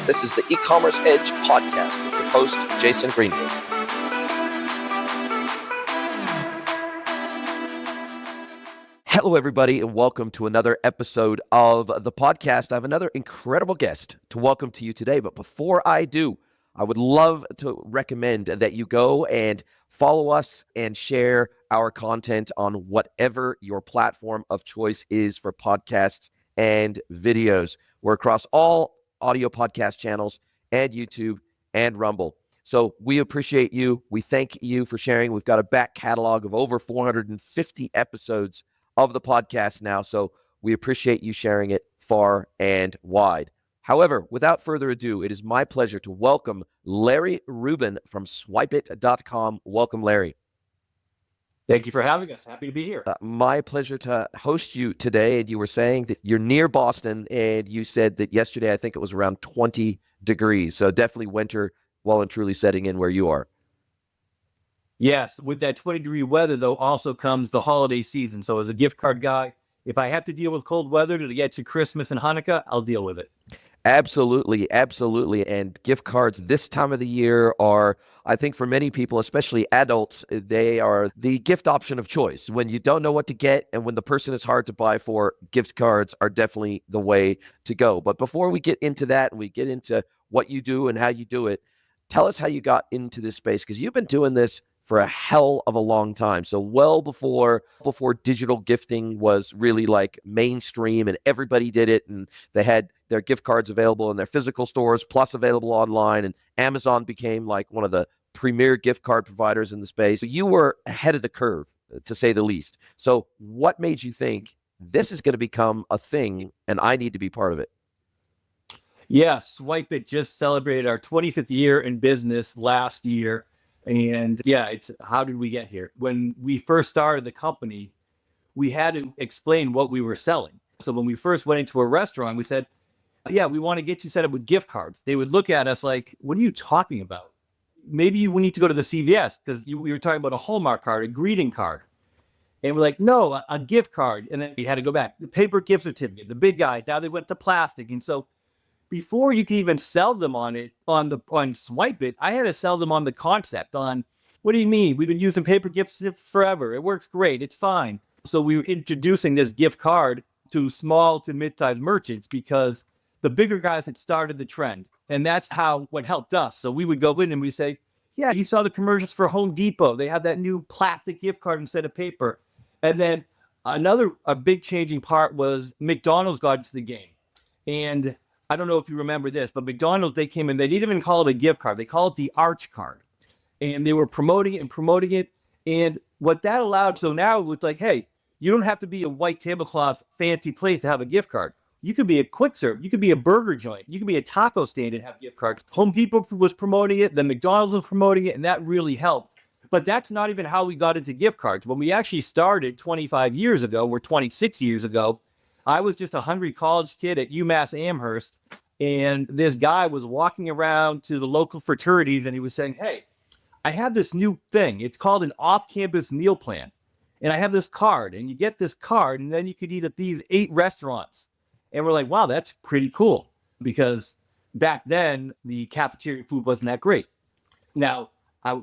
This is the E-commerce Edge podcast with your host, Jason Greenwood. Hello, everybody, and welcome to another episode of the podcast. I have another incredible guest to welcome to you today. But before I do, I would love to recommend that you go and follow us and share our content on whatever your platform of choice is for podcasts and videos. We're across all audio podcast channels and YouTube and Rumble. So we appreciate you. We thank you for sharing. We've got a back catalog of over 450 episodes of the podcast now, so we appreciate you sharing it far and wide. However, without further ado, it is my pleasure to welcome Larry Rubin from SwipeIt.com. Welcome, Larry. Thank you for having us. Happy to be here. My pleasure to host you today. And you were saying that you're near Boston, and you said that yesterday, I think it was around 20 degrees. So definitely winter well and truly setting in where you are. Yes, with that 20-degree weather, though, also comes the holiday season. So as a gift card guy, if I have to deal with cold weather to get to Christmas and Hanukkah, I'll deal with it. Absolutely, absolutely. And gift cards this time of the year are, I think for many people, especially adults, they are the gift option of choice. When you don't know what to get and when the person is hard to buy for, gift cards are definitely the way to go. But before we get into that and we get into what you do and how you do it, tell us how you got into this space, because you've been doing this for a hell of a long time. So well before digital gifting was really like mainstream and everybody did it, and they had their gift cards available in their physical stores plus available online, and Amazon became like one of the premier gift card providers in the space. So you were ahead of the curve, to say the least. So what made you think this is going to become a thing and I need to be part of it? Yeah, Swipe It just celebrated our 25th year in business last year. And yeah, it's how did we get here? When we first started the company, we had to explain what we were selling. So when we first went into a restaurant, we said, yeah, we want to get you set up with gift cards. They would look at us like, what are you talking about? Maybe we need to go to the CVS because we were talking about a Hallmark card, a greeting card. And we're like, no, a gift card. And then we had to go back. The paper gift certificate, the big guy. Now they went to plastic. And so before you could even sell them on Swipe It, I had to sell them on the concept on, what do you mean? We've been using paper gifts forever. It works great. It's fine. So we were introducing this gift card to small to mid-sized merchants because the bigger guys had started the trend. And that's what helped us. So we would go in and we say, yeah, you saw the commercials for Home Depot. They have that new plastic gift card instead of paper. And then a big changing part was McDonald's got into the game. And I don't know if you remember this, but McDonald's, they came in, they didn't even call it a gift card. They call it the Arch card. And they were promoting it. And what that allowed, so now it was like, hey, you don't have to be a white tablecloth fancy place to have a gift card. You could be a quick serve. You could be a burger joint. You could be a taco stand and have gift cards. Home Depot was promoting it. Then McDonald's was promoting it. And that really helped. But that's not even how we got into gift cards. When we actually started 25 years ago, or 26 years ago, I was just a hungry college kid at UMass Amherst, and this guy was walking around to the local fraternities, and he was saying, hey, I have this new thing. It's called an off-campus meal plan, and I have this card, and you get this card, and then you could eat at these 8 restaurants. And we're like, wow, that's pretty cool, because back then, the cafeteria food wasn't that great. Now,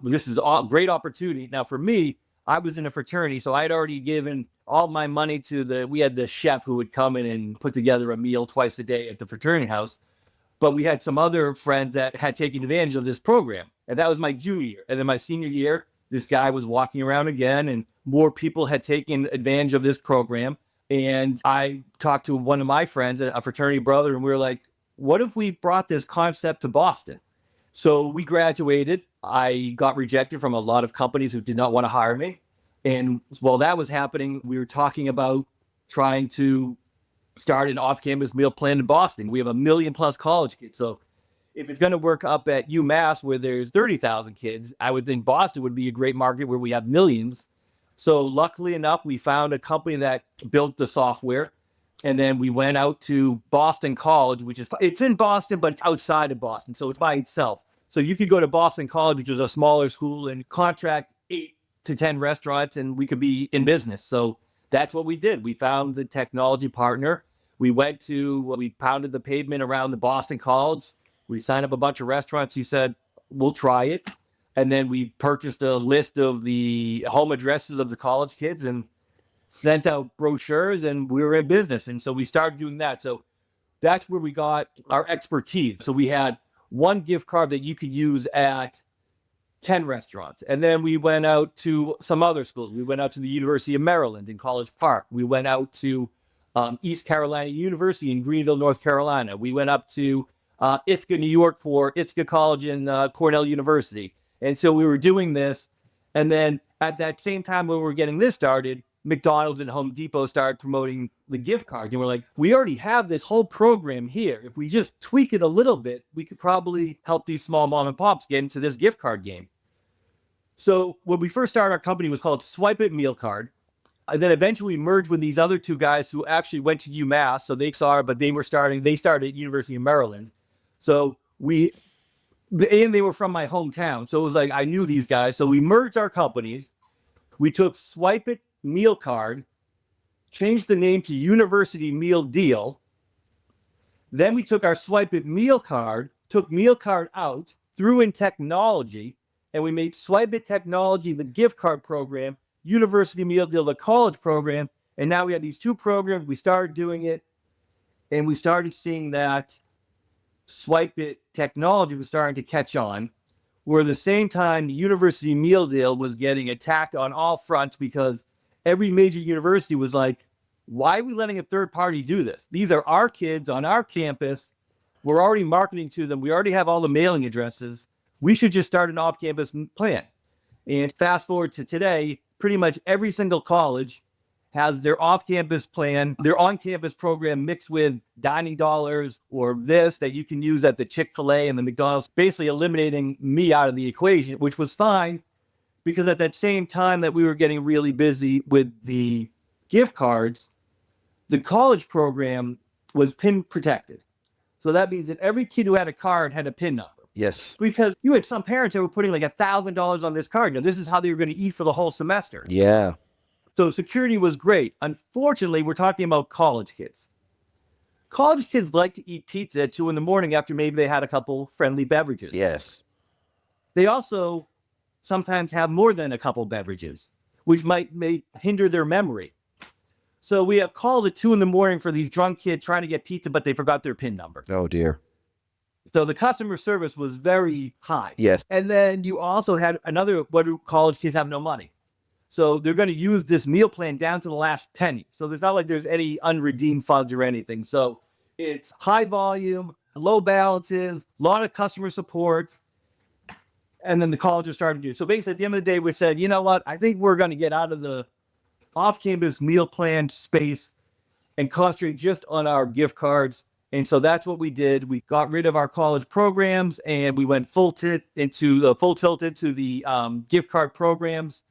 this is a great opportunity. Now, for me, I was in a fraternity, so I'd already given all my money we had the chef who would come in and put together a meal twice a day at the fraternity house. But we had some other friends that had taken advantage of this program. And that was my junior year. And then my senior year, this guy was walking around again, and more people had taken advantage of this program. And I talked to one of my friends, a fraternity brother, and we were like, what if we brought this concept to Boston? So we graduated. I got rejected from a lot of companies who did not want to hire me. And while that was happening, we were talking about trying to start an off-campus meal plan in Boston. We have 1 million plus college kids. So if it's going to work up at UMass where there's 30,000 kids, I would think Boston would be a great market where we have millions. So luckily enough, we found a company that built the software. And then we went out to Boston College, it's in Boston, but it's outside of Boston. So it's by itself. So you could go to Boston College, which is a smaller school, and contract 8 to 10 restaurants, and we could be in business. So that's what we did. We found the technology partner. We pounded the pavement around the Boston College, We signed up a bunch of restaurants. He said, we'll try it. And then we purchased a list of the home addresses of the college kids and sent out brochures, and we were in business. And so we started doing that. So that's where we got our expertise. So we had one gift card that you could use at 10 restaurants. And then we went out to some other schools. We went out to the University of Maryland in College Park. We went out to East Carolina University in Greenville, North Carolina. We went up to Ithaca, New York for Ithaca College and Cornell University. And so we were doing this. And then at that same time when we were getting this started, McDonald's and Home Depot started promoting the gift cards. And we're like, we already have this whole program here. If we just tweak it a little bit, we could probably help these small mom and pops get into this gift card game. So when we first started our company, it was called Swipe It Meal Card. And then eventually we merged with these other two guys who actually went to UMass. So they saw it, but they started at University of Maryland. So they were from my hometown. So it was like, I knew these guys. So we merged our companies. We took Swipe It Meal Card, changed the name to University Meal Deal. Then we took our Swipe It Meal Card, took Meal Card out, threw in technology, and we made Swipe It Technology the gift card program, University Meal Deal the college program. And now we have these two programs. We started doing it, and we started seeing that Swipe It Technology was starting to catch on, where at the same time, the University Meal Deal was getting attacked on all fronts because every major university was like, why are we letting a third party do this? These are our kids on our campus. We're already marketing to them. We already have all the mailing addresses. We should just start an off-campus plan. And fast forward to today, pretty much every single college has their off-campus plan, their on-campus program mixed with dining dollars or this that you can use at the Chick-fil-A and the McDonald's, basically eliminating me out of the equation, which was fine because at that same time that we were getting really busy with the gift cards, the college program was PIN protected. So that means that every kid who had a card had a PIN number. Yes. Because you had some parents that were putting like $1,000 on this card. Now, this is how they were going to eat for the whole semester. Yeah. So security was great. Unfortunately, we're talking about college kids. College kids like to eat pizza at 2 a.m. after maybe they had a couple friendly beverages. Yes. They also sometimes have more than a couple beverages, which may hinder their memory. So we have called at 2 a.m. for these drunk kids trying to get pizza, but they forgot their PIN number. Oh, dear. So the customer service was very high. Yes. And then you also had what do college kids have no money? So they're going to use this meal plan down to the last penny. So there's not like there's any unredeemed funds or anything. So it's high volume, low balances, a lot of customer support. And then the colleges started to do. So basically at the end of the day, we said, you know what? I think we're going to get out of the off-campus meal plan space and concentrate just on our gift cards. And so that's what we did. We got rid of our college programs and we went full tilt into the gift card programs.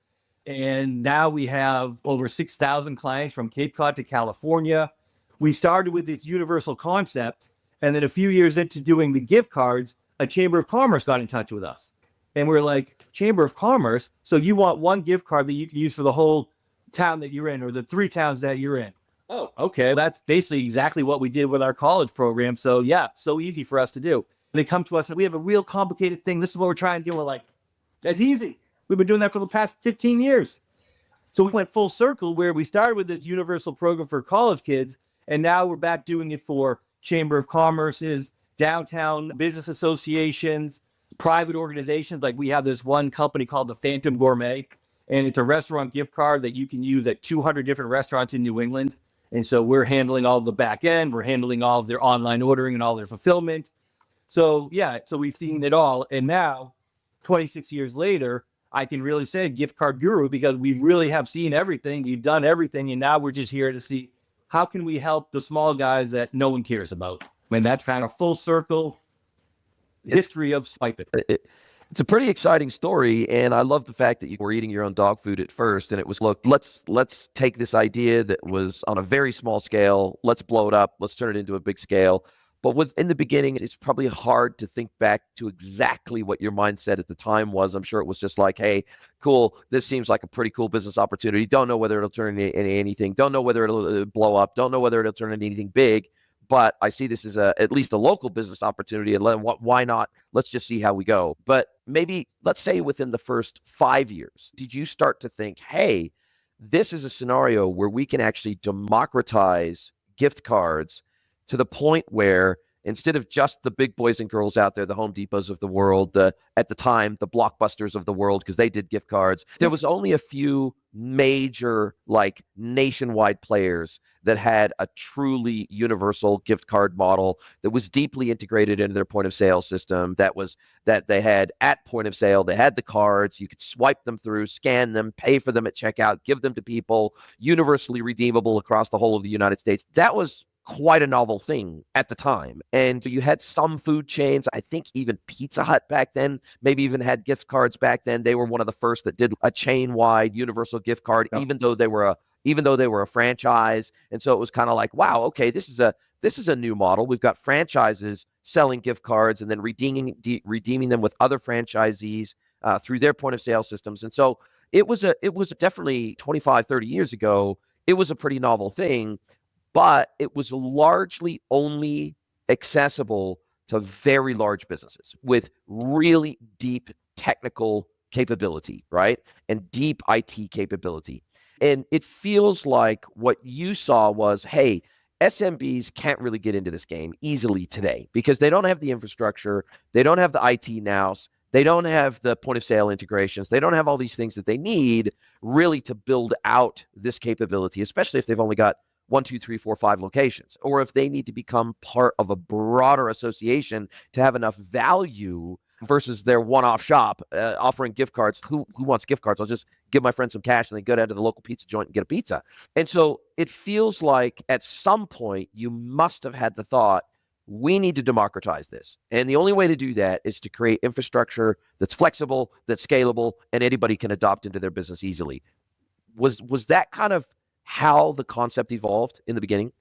And now we have over 6,000 clients from Cape Cod to California. We started with this universal concept. And then a few years into doing the gift cards, a Chamber of Commerce got in touch with us. And we're like, Chamber of Commerce? So you want one gift card that you can use for the whole town that you're in or the 3 towns that you're in? Oh, okay. That's basically exactly what we did with our college program. So yeah, so easy for us to do. They come to us and we have a real complicated thing. This is what we're trying to do. We're like, that's easy. We've been doing that for the past 15 years. So we went full circle where we started with this universal program for college kids. And now we're back doing it for Chamber of Commerce's, downtown business associations, private organizations. Like we have this one company called the Phantom Gourmet, and it's a restaurant gift card that you can use at 200 different restaurants in New England. And so we're handling all the back end. We're handling all of their online ordering and all their fulfillment. So yeah, so we've seen it all. And now 26 years later, I can really say gift card guru because we really have seen everything. We've done everything. And now we're just here to see how can we help the small guys that no one cares about. And that's kind of full circle history of Swipe It. It's a pretty exciting story, and I love the fact that you were eating your own dog food at first, and it was, look, let's take this idea that was on a very small scale, let's blow it up, let's turn it into a big scale. But in the beginning, it's probably hard to think back to exactly what your mindset at the time was. I'm sure it was just like, hey, cool, this seems like a pretty cool business opportunity. Don't know whether it'll turn into anything. Don't know whether it'll blow up. Don't know whether it'll turn into anything big. but I see this as at least a local business opportunity. And why not? Let's just see how we go. But maybe let's say within the first 5 years, did you start to think, hey, this is a scenario where we can actually democratize gift cards to the point where instead of just the big boys and girls out there, the Home Depots of the world, at the time, the Blockbusters of the world, because they did gift cards, there was only a few major, like, nationwide players that had a truly universal gift card model that was deeply integrated into their point of sale system, that they had at point of sale. They had the cards. You could swipe them through, scan them, pay for them at checkout, give them to people, universally redeemable across the whole of the United States. That was quite a novel thing at the time. And you had some food chains, I think even Pizza Hut back then, maybe even had gift cards back then. They were one of the first that did a chain-wide universal gift card, even though they were a franchise. And so it was kind of like, wow, okay, this is a new model. We've got franchises selling gift cards and then redeeming them with other franchisees through their point of sale systems. And so it was definitely 25, 30 years ago, it was a pretty novel thing, but it was largely only accessible to very large businesses with really deep technical capability, right? And deep IT capability. And it feels like what you saw was, hey, SMBs can't really get into this game easily today because they don't have the infrastructure, they don't have the IT nous, they don't have the point of sale integrations, they don't have all these things that they need really to build out this capability, especially if they've only got 1, 2, 3, 4, 5 locations, or if they need to become part of a broader association to have enough value versus their one-off shop offering gift cards. Who wants gift cards? I'll just give my friend some cash and then go down to the local pizza joint and get a pizza. And so it feels like at some point you must have had the thought, we need to democratize this. And the only way to do that is to create infrastructure that's flexible, that's scalable, and anybody can adopt into their business easily. Was that kind of how the concept evolved in the beginning?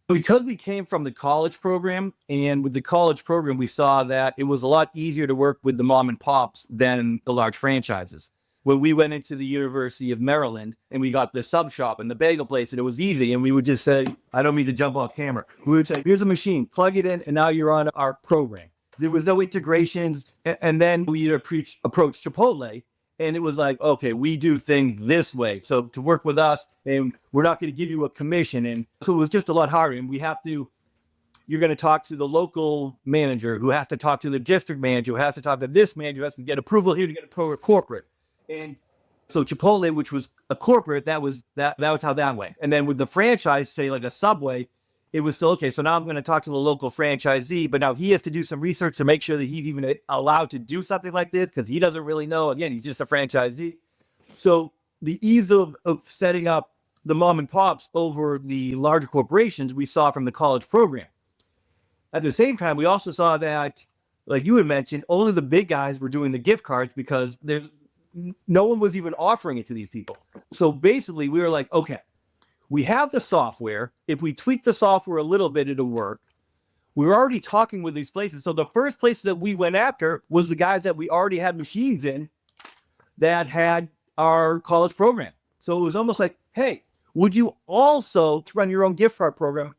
Because we came from the college program, and with the college program, we saw that it was a lot easier to work with the mom and pops than the large franchises. When we went into the University of Maryland and we got the sub shop and the bagel place, and it was easy, and we would just say, I don't mean to jump off camera. We would say, here's a machine, plug it in, and now you're on our program. There was no integrations. And then we approached Chipotle, and it was like, okay, we do things this way. So to work with us, and we're not going to give you a commission. And so it was just a lot harder. And you're going to talk to the local manager who has to talk to the district manager, who has to talk to this manager, who has to get approval here to get a corporate. And so Chipotle, which was a corporate, that was how that went. And then with the franchise, say like a Subway, it was still okay. So now I'm going to talk to the local franchisee, but now he has to do some research to make sure that he's even allowed to do something like this because he doesn't really know. Again, he's just a franchisee. So the ease of setting up the mom and pops over the larger corporations we saw from the college program. At the same time, we also saw that, like you had mentioned, only the big guys were doing the gift cards because no one was even offering it to these people. So basically, we were like, okay, we have the software. If we tweak the software a little bit, it'll work. We're already talking with these places. So the first places that we went after was the guys that we already had machines in that had our college program. So it was almost like, hey, would you also run your own gift card program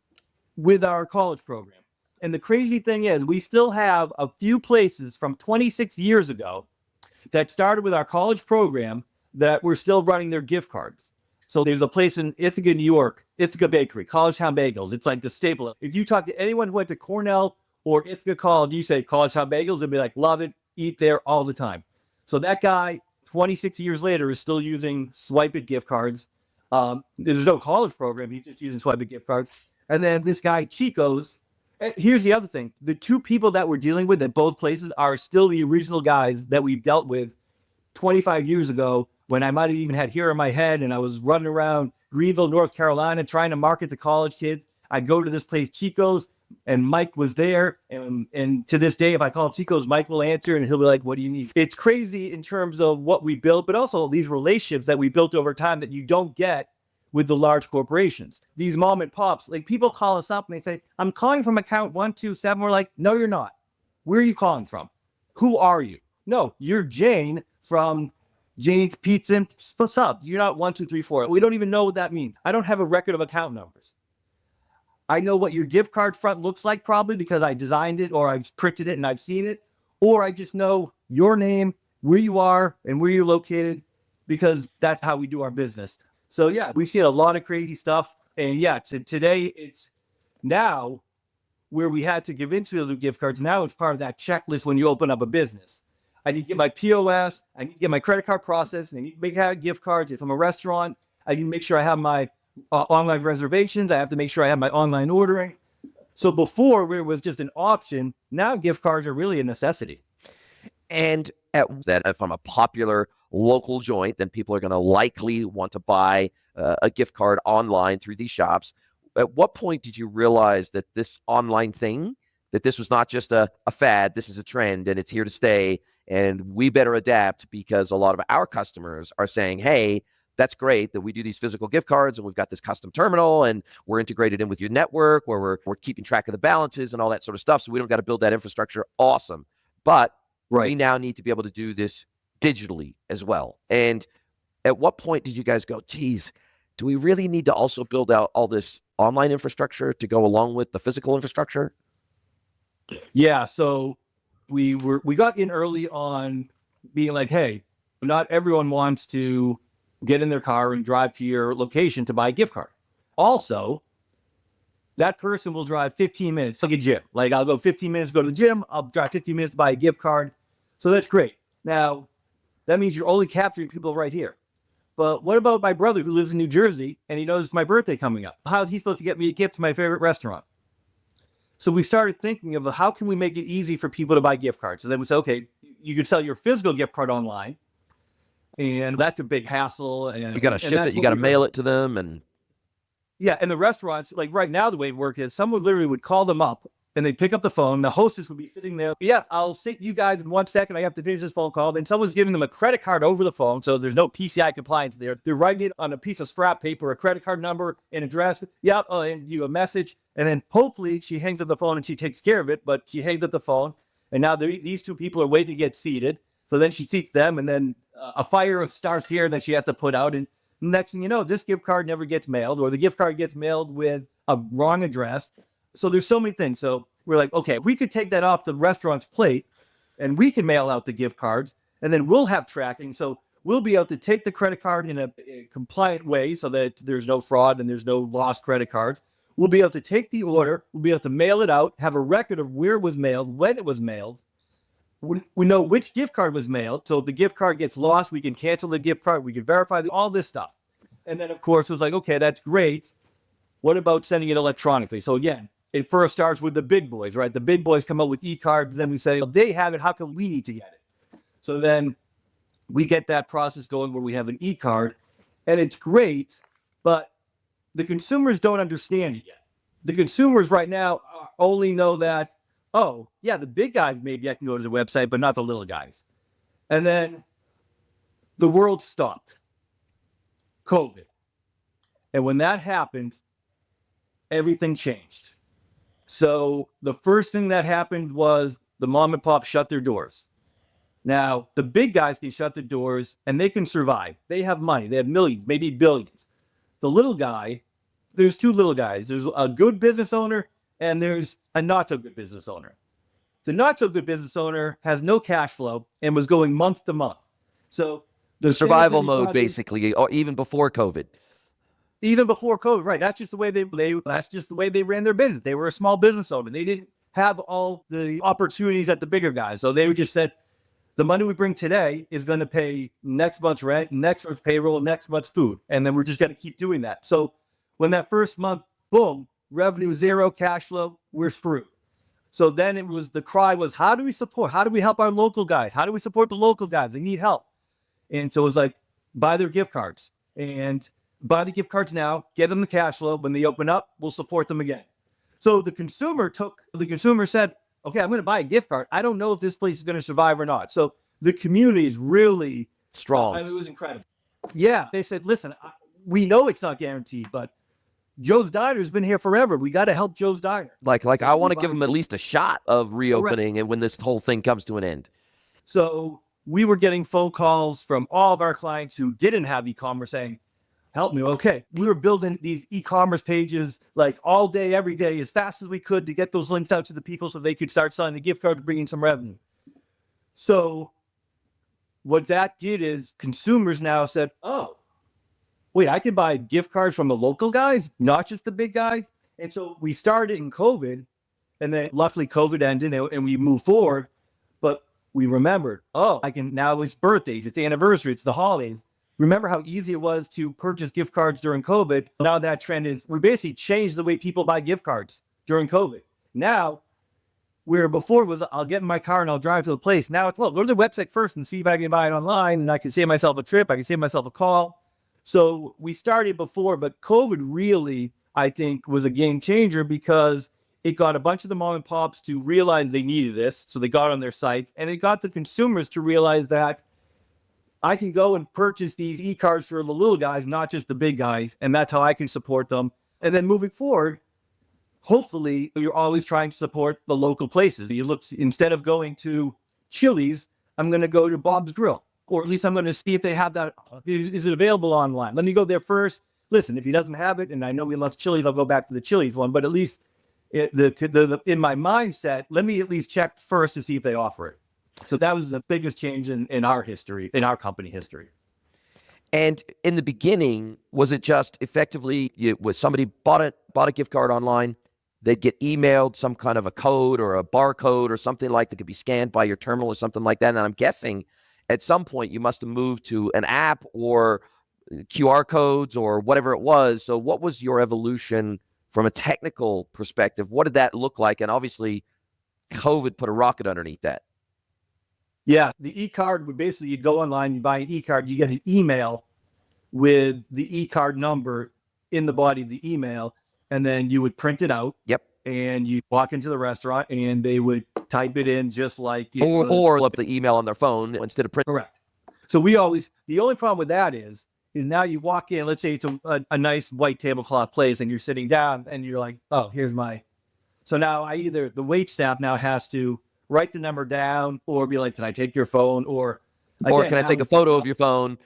with our college program? And the crazy thing is, we still have a few places from 26 years ago that started with our college program that we're still running their gift cards. So there's a place in Ithaca, New York, Ithaca Bakery, College Town Bagels. It's like the staple. If you talk to anyone who went to Cornell or Ithaca College, you say College Town Bagels, they'll be like, love it, eat there all the time. So that guy, 26 years later, is still using Swipe It gift cards. There's no college program. He's just using Swipe It gift cards. And then this guy, Chico's. And here's the other thing. The two people that we're dealing with at both places are still the original guys that we've dealt with 25 years ago, when I might have even had hair in my head and I was running around Greenville, North Carolina, trying to market to college kids. I'd go to this place, Chico's, and Mike was there. And to this day, if I call Chico's, Mike will answer and he'll be like, what do you need? It's crazy in terms of what we built, but also these relationships that we built over time that you don't get with the large corporations. These mom and pops, like people call us up and they say, I'm calling from account 127. We're like, no, you're not. Where are you calling from? Who are you? No, you're Jane from Jane's Pizza and Subs. You're not 1, 2, 3, 4. We don't even know what that means. I don't have a record of account numbers. I know what your gift card front looks like probably because I designed it or I've printed it and I've seen it. Or I just know your name, where you are, and where you're located because that's how we do our business. So yeah, we've seen a lot of crazy stuff. And yeah, today it's now where we had to give into the gift cards. Now it's part of that checklist when you open up a business. I need to get my POS. I need to get my credit card processed. I need to make gift cards. If I'm a restaurant, I need to make sure I have my online reservations. I have to make sure I have my online ordering. So before, where it was just an option, now gift cards are really a necessity. And at that, if I'm a popular local joint, then people are going to likely want to buy a gift card online through these shops. At what point did you realize that this online thing, that this was not just a fad, this is a trend and it's here to stay, and we better adapt because a lot of our customers are saying, hey, that's great that we do these physical gift cards and we've got this custom terminal and we're integrated in with your network where we're keeping track of the balances and all that sort of stuff. So we don't got to build that infrastructure. Awesome. But we now need to be able to do this digitally as well. And at what point did you guys go, geez, do we really need to also build out all this online infrastructure to go along with the physical infrastructure? Yeah. So we got in early on being like, hey, not everyone wants to get in their car and drive to your location to buy a gift card. Also, that person will drive 15 minutes, like a gym. Like I'll go 15 minutes to go to the gym. I'll drive 15 minutes to buy a gift card. So that's great. Now, that means you're only capturing people right here. But what about my brother who lives in New Jersey and he knows it's my birthday coming up? How is he supposed to get me a gift to my favorite restaurant? So we started thinking of how can we make it easy for people to buy gift cards? So then we said, okay, you could sell your physical gift card online. And that's a big hassle. And you got to ship it, you got to mail it to them. And yeah, and the restaurants, like right now, the way it works is someone literally would call them up and they'd pick up the phone. The hostess would be sitting there. Yes, I'll sit you guys in 1 second. I have to finish this phone call. Then someone's giving them a credit card over the phone. So there's no PCI compliance there. They're writing it on a piece of scrap paper, a credit card number, an address. Yep, and you a message. And then hopefully she hangs up the phone and she takes care of it. But she hangs up the phone. And now these two people are waiting to get seated. So then she seats them and then a fire starts here that she has to put out. And next thing you know, this gift card never gets mailed or the gift card gets mailed with a wrong address. So there's so many things. So we're like, okay, if we could take that off the restaurant's plate and we can mail out the gift cards and then we'll have tracking. So we'll be able to take the credit card in a compliant way so that there's no fraud and there's no lost credit cards. We'll be able to take the order. We'll be able to mail it out, have a record of where it was mailed, when it was mailed. We know which gift card was mailed. So if the gift card gets lost, we can cancel the gift card. We can verify all this stuff. And then, of course, it was like, okay, that's great. What about sending it electronically? So again, it first starts with the big boys, right? The big boys come up with e-cards. Then we say, well, they have it. How come we need to get it? So then we get that process going where we have an e-card. And it's great, but the consumers don't understand it yet. The consumers right now only know that, oh, yeah, the big guys, maybe I can go to the website, but not the little guys. And then the world stopped. COVID. And when that happened, everything changed. So the first thing that happened was the mom and pop shut their doors. Now, the big guys can shut the doors and they can survive. They have money. They have millions, maybe billions. The little guy, there's two little guys. There's a good business owner and there's a not so good business owner. The not so good business owner has no cash flow and was going month to month. So the survival mode, basically, or even before COVID. Even before COVID, right? That's just the way they ran their business. They were a small business owner. They didn't have all the opportunities that the bigger guys. So they were just said, the money we bring today is going to pay next month's rent, next month's payroll, next month's food, and then we're just going to keep doing that. So when that first month, boom, revenue zero, cash flow, we're screwed. So then the cry was, how do we support? How do we help our local guys? How do we support the local guys? They need help. And so it was like, buy their gift cards and buy the gift cards now, get them the cash flow. When they open up, we'll support them again. So the consumer said, okay, I'm going to buy a gift card. I don't know if this place is going to survive or not. So the community is really strong. It was incredible. Yeah. They said, listen, we know it's not guaranteed, but Joe's Diner has been here forever. We got to help Joe's Diner. Like I want to give them at least a shot of reopening and when this whole thing comes to an end. So we were getting phone calls from all of our clients who didn't have e-commerce saying, help me. Okay. We were building these e-commerce pages like all day, every day, as fast as we could to get those links out to the people so they could start selling the gift card to bring in some revenue. So what that did is consumers now said, oh, wait, I can buy gift cards from the local guys, not just the big guys. And so we started in COVID, and then luckily COVID ended and we moved forward. But we remembered, oh, I can now, it's birthdays, it's anniversary, it's the holidays. Remember how easy it was to purchase gift cards during COVID? Now that trend is, we basically changed the way people buy gift cards during COVID. Now, where before was, I'll get in my car and I'll drive to the place. Now it's, well, go to the website first and see if I can buy it online, and I can save myself a trip, I can save myself a call. So we started before, but COVID really, I think, was a game changer because it got a bunch of the mom and pops to realize they needed this. So they got on their sites, and it got the consumers to realize that I can go and purchase these e-cards for the little guys, not just the big guys. And that's how I can support them. And then moving forward, hopefully you're always trying to support the local places. You look, instead of going to Chili's, I'm going to go to Bob's Grill, or at least I'm going to see if they have that. Is it available online? Let me go there first. Listen, if he doesn't have it, and I know he loves Chili's, I'll go back to the Chili's one, but at least in my mindset, let me at least check first to see if they offer it. So that was the biggest change in our history, in our company history. And in the beginning, was it just effectively, was somebody bought a gift card online, they'd get emailed some kind of a code or a barcode or something like that could be scanned by your terminal or something like that? And I'm guessing at some point you must have moved to an app or QR codes or whatever it was. So what was your evolution from a technical perspective? What did that look like? And obviously COVID put a rocket underneath that. Yeah, the e-card would basically, you go online, you buy an e-card, you get an email with the e-card number in the body of the email, and then you would print it out. Yep. And you walk into the restaurant and they would type it in just like it or was. up the email on their phone instead of print. Correct. So the only problem with that is now you walk in, let's say it's a nice white tablecloth place and you're sitting down and you're like, oh, here's my. So now the wait staff now has to write the number down or be like, can I take your phone? Or can I take a photo of your phone?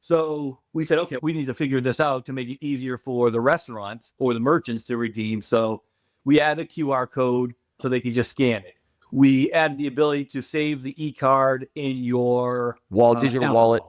So we said, okay, we need to figure this out to make it easier for the restaurants or the merchants to redeem. So we add a QR code so they can just scan it. We add the ability to save the e-card in your digital wallet.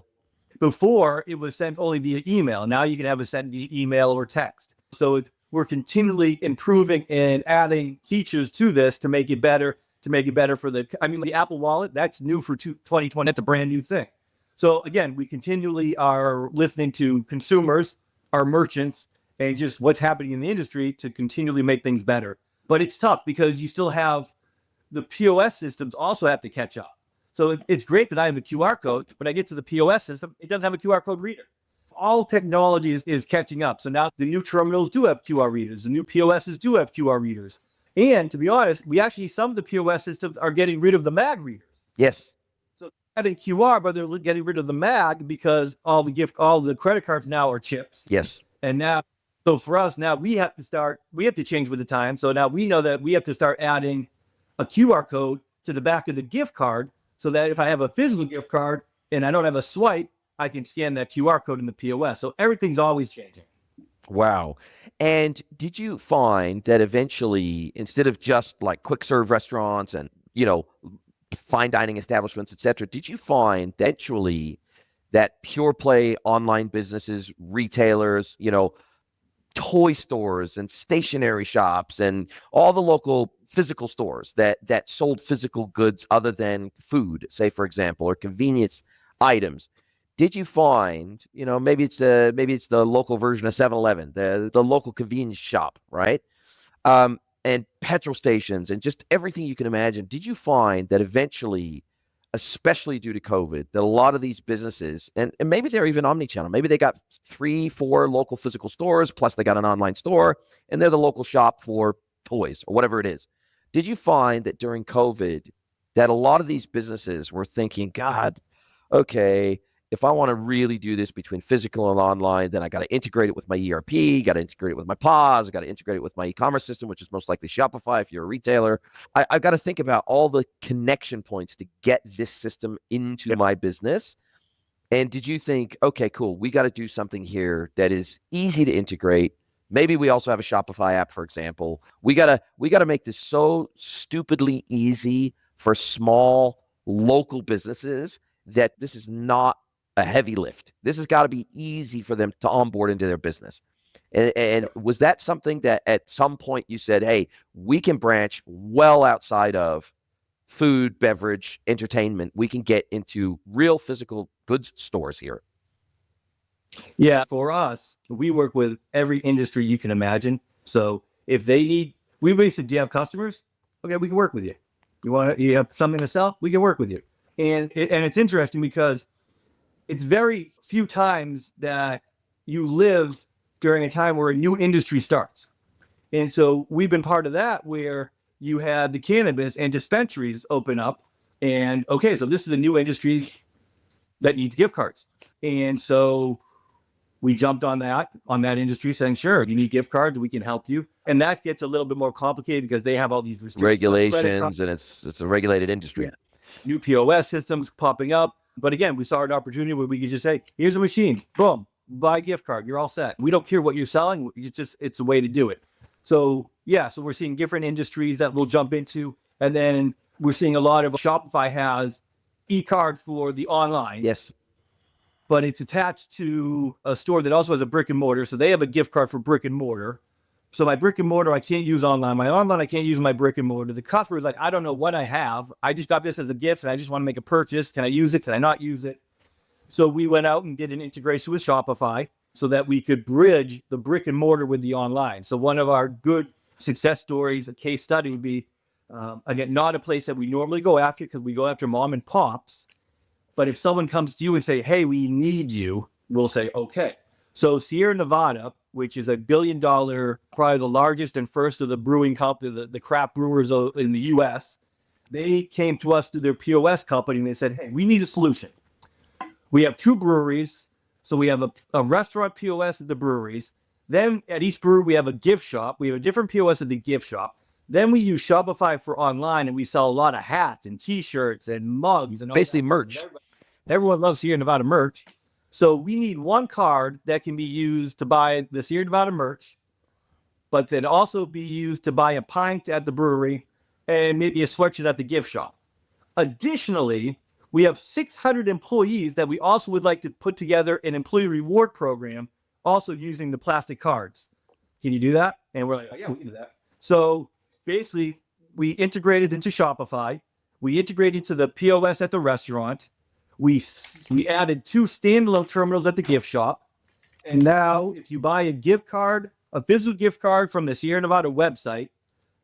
Before, it was sent only via email. Now you can have it sent via email or text. So we're continually improving and adding features to this to make it better. For the Apple Wallet, that's new for 2020. That's a brand new thing. So again, we continually are listening to consumers, our merchants, and just what's happening in the industry to continually make things better. But it's tough because you still have the POS systems also have to catch up. So it's great that I have a QR code, but I get to the POS system, it doesn't have a QR code reader. All technology is catching up. So now the new terminals do have QR readers. The new POSs do have QR readers. And to be honest, some of the POS systems are getting rid of the mag readers. Yes. So adding QR, but they're getting rid of the mag because all the credit cards now are chips. Yes. And so for us now, we have to change with the time. So now we know that we have to start adding a QR code to the back of the gift card so that if I have a physical gift card and I don't have a swipe, I can scan that QR code in the POS. So everything's always changing. Wow. And did you find that eventually, instead of just like quick serve restaurants and, fine dining establishments, et cetera, did you find eventually that pure play online businesses, retailers, toy stores and stationery shops and all the local physical stores that sold physical goods other than food, say, for example, or convenience items, did you find, maybe it's the local version of 7-Eleven, the local convenience shop, right? And petrol stations and just everything you can imagine. Did you find that eventually, especially due to COVID, that a lot of these businesses, and maybe they're even omnichannel, maybe they got 3-4 local physical stores, plus they got an online store, and they're the local shop for toys or whatever it is. Did you find that during COVID that a lot of these businesses were thinking, God, okay, if I want to really do this between physical and online, then I got to integrate it with my ERP, got to integrate it with my POS, got to integrate it with my e-commerce system, which is most likely Shopify if you're a retailer. I've got to think about all the connection points to get this system into my business. And did you think, okay, cool, we got to do something here that is easy to integrate? Maybe we also have a Shopify app, for example. We gotta make this so stupidly easy for small local businesses that this is not a heavy lift. This has got to be easy for them to onboard into their business. And was that something that at some point you said, hey, we can branch well outside of food, beverage, entertainment? We can get into real physical goods stores here. Yeah, for us, we work with every industry you can imagine. So if they need, we basically, do you have customers? Okay, we can work with you. You have something to sell? We can work with you. And it's interesting because it's very few times that you live during a time where a new industry starts. And so we've been part of that, where you had the cannabis and dispensaries open up. And okay, so this is a new industry that needs gift cards. And so we jumped on that industry, saying, sure, you need gift cards, we can help you. And that gets a little bit more complicated because they have all these regulations, and it's a regulated industry. Yeah. New POS systems popping up. But again, we saw an opportunity where we could just say, here's a machine, boom, buy a gift card, you're all set. We don't care what you're selling, it's a way to do it. So yeah, so we're seeing different industries that we'll jump into. And then we're seeing a lot of Shopify has e-card for the online. Yes. But it's attached to a store that also has a brick and mortar. So they have a gift card for brick and mortar. So my brick and mortar, I can't use online. My online, I can't use my brick and mortar. The customer is like, I don't know what I have. I just got this as a gift and I just want to make a purchase. Can I use it? Can I not use it? So we went out and did an integration with Shopify so that we could bridge the brick and mortar with the online. So one of our good success stories, a case study would be, again, not a place that we normally go after because we go after mom and pops. But if someone comes to you and say, hey, we need you, we'll say, okay. So Sierra Nevada, which is $1 billion, probably the largest and first of the brewing company, the craft brewers in the US, they came to us through their POS company and they said, hey, we need a solution. We have 2 breweries. So we have a restaurant POS at the breweries. Then at each brewery, we have a gift shop. We have a different POS at the gift shop. Then we use Shopify for online, and we sell a lot of hats and T-shirts and mugs and all basically that. merch. Everyone loves Sierra Nevada merch. So we need one card that can be used to buy the Sierra Nevada merch, but then also be used to buy a pint at the brewery and maybe a sweatshirt at the gift shop. Additionally, we have 600 employees that we also would like to put together an employee reward program, also using the plastic cards. Can you do that? And we're like, oh, yeah, we can do that. So basically, we integrated into Shopify. We integrated into the POS at the restaurant. We added 2 standalone terminals at the gift shop. And now if you buy a gift card, a physical gift card from the Sierra Nevada website,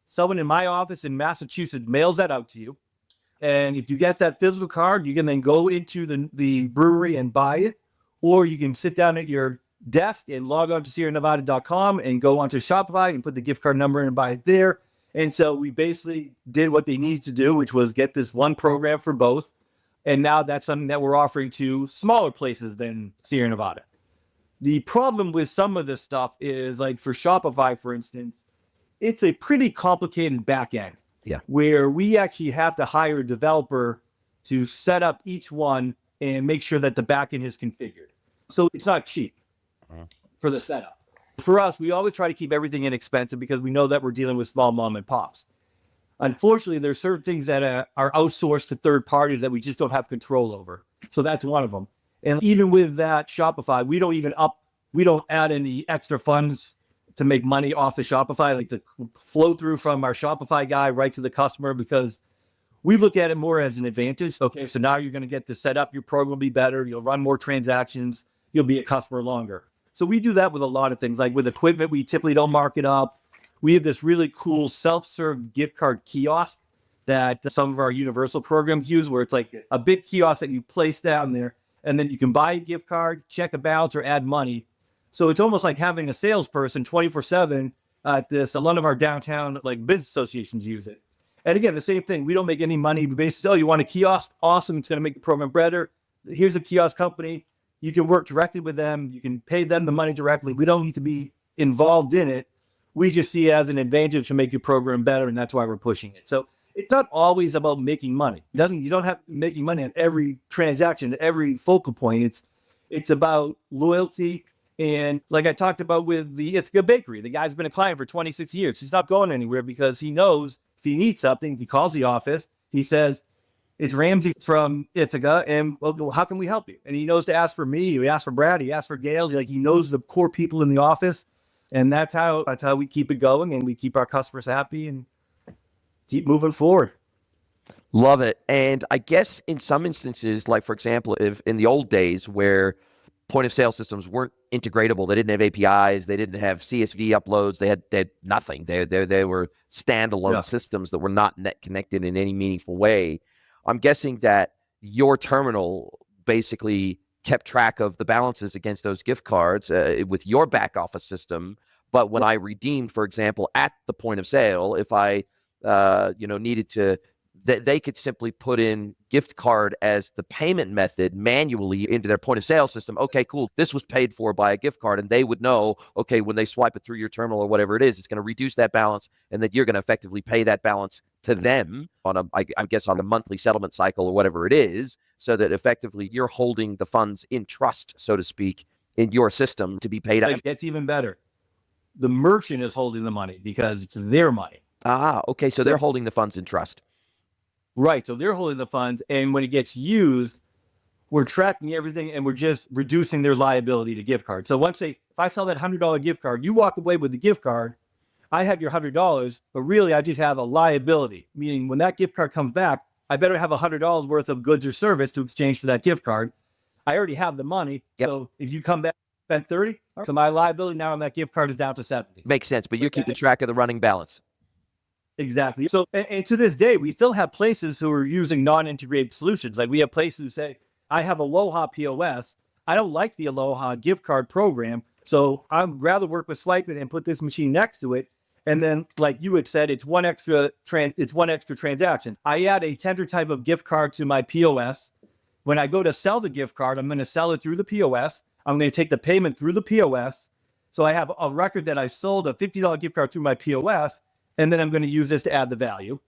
someone in my office in Massachusetts mails that out to you. And if you get that physical card, you can then go into the brewery and buy it. Or you can sit down at your desk and log on to sierranevada.com and go onto Shopify and put the gift card number in and buy it there. And so we basically did what they needed to do, which was get this one program for both. And now that's something that we're offering to smaller places than Sierra Nevada. The problem with some of this stuff is, like for Shopify, for instance, it's a pretty complicated back end. Yeah. Where we actually have to hire a developer to set up each one and make sure that the back end is configured. So it's not cheap for the setup. For us, we always try to keep everything inexpensive because we know that we're dealing with small mom and pops. Unfortunately, there's certain things that are outsourced to third parties that we just don't have control over. So that's one of them. And even with that Shopify, we don't add any extra funds to make money off the Shopify, like to flow through from our Shopify guy right to the customer, because we look at it more as an advantage. Okay, so now you're going to get this set up, your program will be better, you'll run more transactions, you'll be a customer longer. So we do that with a lot of things. Like with equipment, we typically don't mark it up. We have this really cool self-serve gift card kiosk that some of our universal programs use, where it's like a big kiosk that you place down there, and then you can buy a gift card, check a balance, or add money. So it's almost like having a salesperson 24/7 at this. A lot of our downtown like business associations use it. And again, the same thing. We don't make any money. We basically, oh, you want a kiosk? Awesome. It's going to make the program better. Here's a kiosk company. You can work directly with them. You can pay them the money directly. We don't need to be involved in it. We just see it as an advantage to make your program better, and that's why we're pushing it. So it's not always about making money. You don't have to be making money on every transaction, every focal point. It's about loyalty. And like I talked about with the Ithaca Bakery, the guy's been a client for 26 years. He's not going anywhere because he knows if he needs something, he calls the office. He says, it's Ramsey from Ithaca, and well, how can we help you? And he knows to ask for me. He asks for Brad. He asks for Gail. He knows the core people in the office, and that's how we keep it going, and we keep our customers happy and keep moving forward. Love it. And I guess in some instances, like for example, if in the old days where point of sale systems weren't integratable, they didn't have APIs, they didn't have CSV uploads, they had nothing. They were standalone systems that were not net connected in any meaningful way. I'm guessing that your terminal basically kept track of the balances against those gift cards with your back office system. But when I redeemed, for example, at the point of sale, if I needed to, they could simply put in gift card as the payment method manually into their point of sale system. Okay, cool. This was paid for by a gift card, and they would know, okay, when they swipe it through your terminal or whatever it is, it's going to reduce that balance, and that you're going to effectively pay that balance to them on I guess on a monthly settlement cycle or whatever it is, so that effectively you're holding the funds in trust, so to speak, in your system to be paid out. It gets even better. The merchant is holding the money because it's their money. Ah, okay. So they're holding the funds in trust. Right. So they're holding the funds. And when it gets used, we're tracking everything and we're just reducing their liability to gift cards. So if I sell that $100 gift card, you walk away with the gift card, I have your $100, but really I just have a liability, meaning when that gift card comes back, I better have $100 worth of goods or service to exchange for that gift card. I already have the money. Yep. So if you come back, spend 30, so my liability now on that gift card is down to 70. Makes sense, but you're keeping track of the running balance. Exactly. So, and to this day, we still have places who are using non-integrated solutions. Like we have places who say, I have Aloha POS. I don't like the Aloha gift card program. So I'd rather work with Swipe It and put this machine next to it. And then, like you had said, it's one extra transaction. I add a tender type of gift card to my POS. When I go to sell the gift card, I'm going to sell it through the POS. I'm going to take the payment through the POS. So I have a record that I sold a $50 gift card through my POS. And then I'm going to use this to add the value.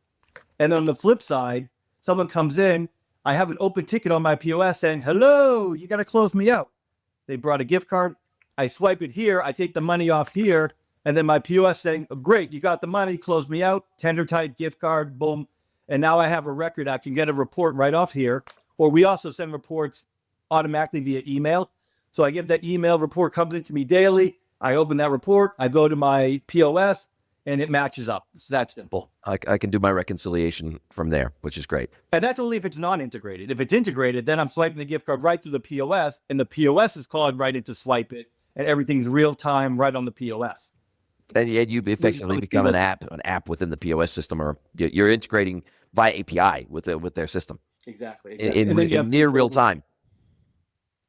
And then on the flip side, someone comes in, I have an open ticket on my POS saying, hello, you got to close me out. They brought a gift card. I swipe it here. I take the money off here. And then my POS saying, oh, great, you got the money, close me out, tender type gift card, boom. And now I have a record. I can get a report right off here. Or we also send reports automatically via email. So I get that email report comes into me daily. I open that report. I go to my POS. And it matches up. It's that simple. I can do my reconciliation from there, which is great. And that's only if it's non-integrated. If it's integrated, then I'm swiping the gift card right through the POS, and the POS is called right into Swipe It, and everything's real time right on the POS. And you effectively become an app within the POS system, or you're integrating via API with their system. Exactly. In near real time.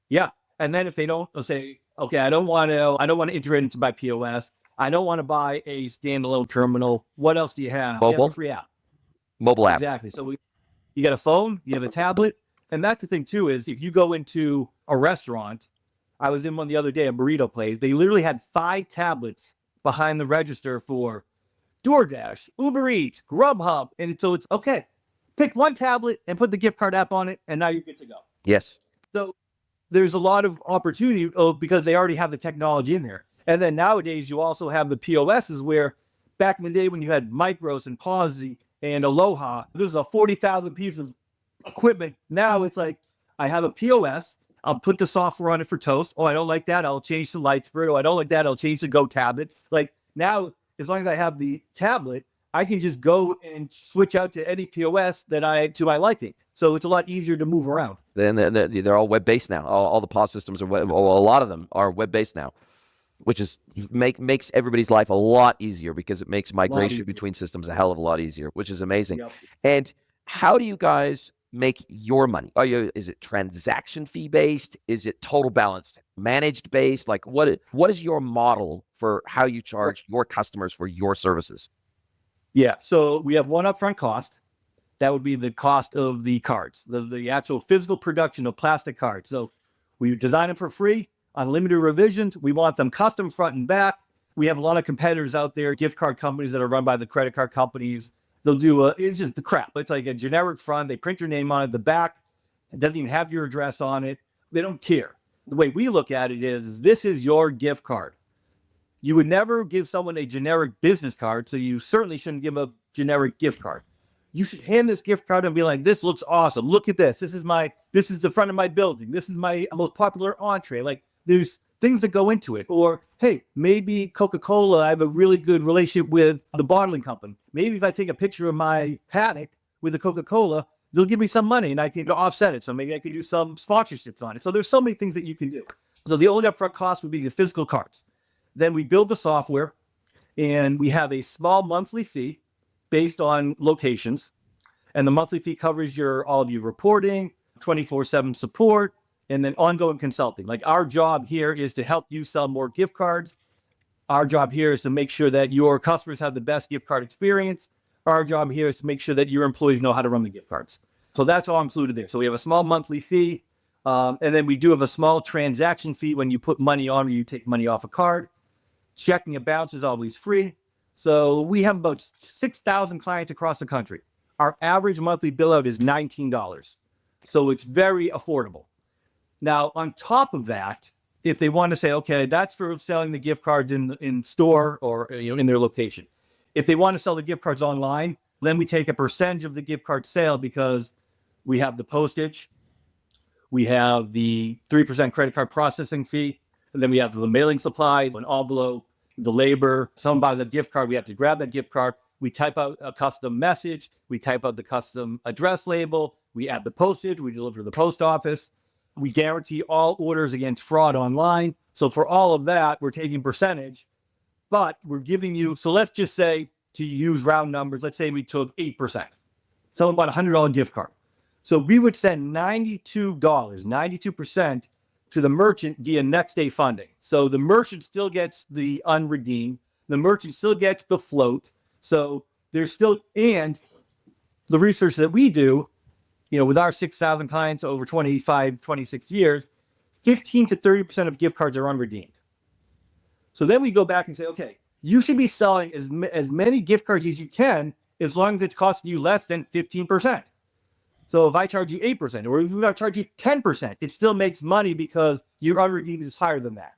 Yeah. And then if they don't, they'll say, okay, I don't want to integrate into my POS. I don't want to buy a standalone terminal. What else do you have? Mobile? You have a free app. Mobile app. Exactly. So you got a phone, you have a tablet. And that's the thing too, is if you go into a restaurant, I was in one the other day, a burrito place, they literally had 5 tablets behind the register for DoorDash, Uber Eats, Grubhub. And so it's okay, pick one tablet and put the gift card app on it, and now you're good to go. Yes. So there's a lot of opportunity because they already have the technology in there. And then nowadays, you also have the POSs where back in the day when you had Micros and Pawsy and Aloha, there's a 40,000 piece of equipment. Now it's like, I have a POS. I'll put the software on it for Toast. Oh, I don't like that. I'll change to Lightspeed. Oh, I don't like that. I'll change to Go tablet. Like now, as long as I have the tablet, I can just go and switch out to any POS to my liking. So it's a lot easier to move around. Then they're all web-based now. All the POS systems are a lot of them are web-based now, which is makes everybody's life a lot easier because it makes migration between systems a hell of a lot easier, which is amazing. Yep. And how do you guys make your money? Is it transaction fee based? Is it total balance managed based? Like what is your model for how you charge your customers for your services? Yeah, so we have one upfront cost. That would be the cost of the cards, the actual physical production of plastic cards. So we design them for free, unlimited revisions. We want them custom front and back. We have a lot of competitors out there, gift card companies that are run by the credit card companies, They'll do it's just the crap. It's like a generic front. They print your name on it. The back, it doesn't even have your address on it. They don't care. The way we look at it is this is your gift card. You would never give someone a generic business card, so you certainly shouldn't give a generic gift card. You should hand this gift card and be like, this looks awesome. Look at this. This is the front of my building. This is my most popular entree. Like, there's things that go into it. Or, hey, maybe Coca-Cola, I have a really good relationship with the bottling company. Maybe if I take a picture of my paddock with the Coca-Cola, they'll give me some money and I can offset it. So maybe I could do some sponsorships on it. So there's so many things that you can do. So the only upfront cost would be the physical cards. Then we build the software and we have a small monthly fee based on locations. And the monthly fee covers all of your reporting, 24/7 support, and then ongoing consulting. Like, our job here is to help you sell more gift cards. Our job here is to make sure that your customers have the best gift card experience. Our job here is to make sure that your employees know how to run the gift cards. So that's all included there. So we have a small monthly fee. And then we do have a small transaction fee when you put money on or you take money off a card. Checking a bounce is always free. So we have about 6,000 clients across the country. Our average monthly bill out is $19. So it's very affordable. Now, on top of that, if they want to say, okay, that's for selling the gift cards in store or in their location. If they want to sell the gift cards online, then we take a percentage of the gift card sale because we have the postage, we have the 3% credit card processing fee, and then we have the mailing supplies, an envelope, the labor. Someone buys a gift card, we have to grab that gift card. We type out a custom message. We type out the custom address label. We add the postage. We deliver to the post office. We guarantee all orders against fraud online. So for all of that, we're taking percentage, but we're giving you, so let's just say, to use round numbers, let's say we took 8%. Someone bought a $100 gift card. So we would send $92, 92% to the merchant via next day funding. So the merchant still gets the unredeemed. The merchant still gets the float. So there's still, and the research that we do, with our 6,000 clients over 25, 26 years, 15 to 30% of gift cards are unredeemed. So then we go back and say, okay, you should be selling as many gift cards as you can, as long as it's costing you less than 15%. So if I charge you 8%, or if I charge you 10%, it still makes money because your unredeemed is higher than that.